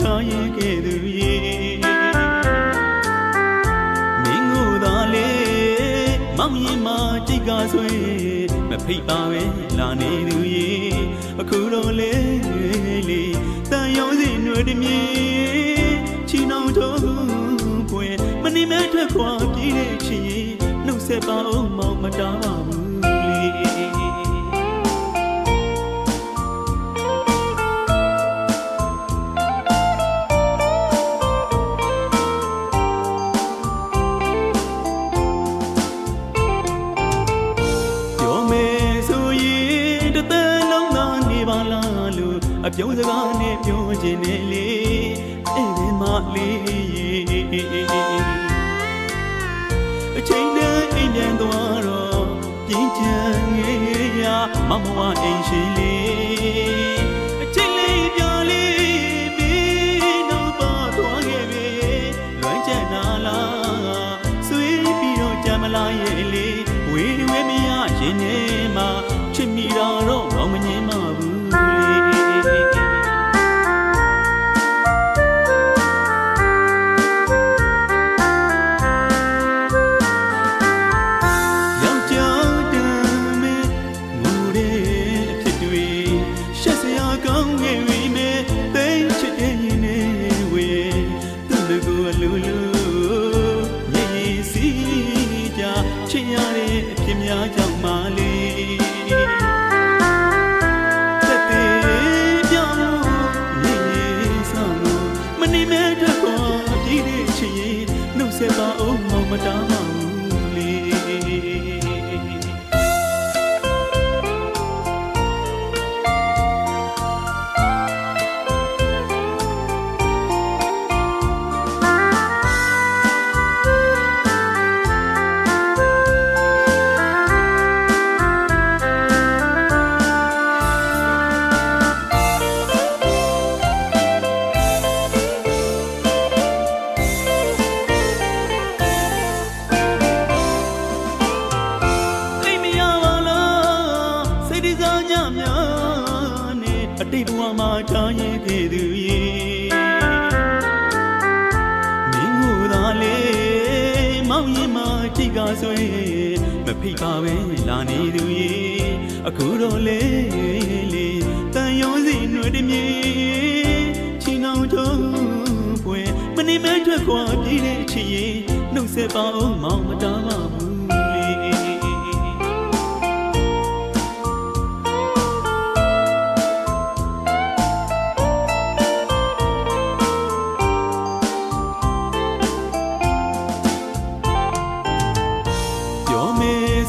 ထားရင်ခဲ့သူရေမင်းကိုသာလေမောင်ရင်မကြိတ်ကားဆွေမဖိတ်ပါပဲလာနေသူရေအခုတော့လေတန်ရောစီနှွေတမြေချီနှောင်တော့ပွေမနေမဲထွက်ခွာပြေးတဲ့ချီနှုတ်ဆက်ပါအောင်မောင်မတားပါဘူးအပြုံးစကားနဲ့ပြောခြင်းနဲ့လေအဲ့ဒီမလေးအချိန်နဲ့အိမ်ပြန်သွားတော့ပြင်းချမ်းငယ်ရမမဝအိမ်ရှိလေးအချိန်လေးပြလေးပြီးတော့ပါသွားခဲ့ပြီလွမ်းကျန်လာလားဆွေးပြီးတော့ကြမ်းမလာရဲ့လေဝေးမရရင်ထဲမှာချစ်မိတာတော့မောင်မငင်းပါဘူးလူညည်စီကြချင်ရတဲ့အဖြစ်များကြောင့်ပါလေသက်သေးပြောင်းညည်ဆောင်မနေမဲ့တော့ပြည်တဲ့ချင်နှုတ်ဆက်ပါအောင်မောင်မတားပါဘူးလေအတိတ်ဘဝမှာထားရင်ခဲ့သူရေမင်းကိုသာလေမောင်ရင်မကြိတ်ကားဆွေမဖိတ်ပါပဲလာနေသူရေအခုတော့လေတန်ရောစီနှွေတမြေချီနှောင်တော့ပွေမနေမဲထွက်ခွာပြေးတဲ့ချီနှုတ်ဆက်ပါအောင်မောင်မတားပါဘူး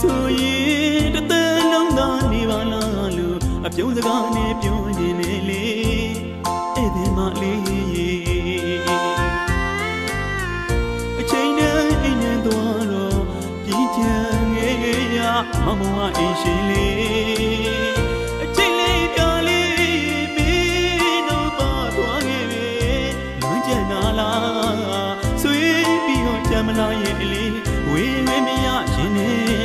ဆိုရင်တသက်လုံးသာနေပါလားလို့အပြုံးစကားနဲ့ပြောရင်လေအဲ့ဒီမလေးအချိန်နဲ့အိမ်နဲ့သွားတော့ပြင်းချမ်းငယ်ရမမဝအိမ်ရှိလေအချိန်လေးပြလေးမင်းတို့ပါသွားခဲ့ပြီလွန်ကျန်လာလားဆွေးပြီးတော့ကြမ်းမလာရဲ့လေဝေးမရရင်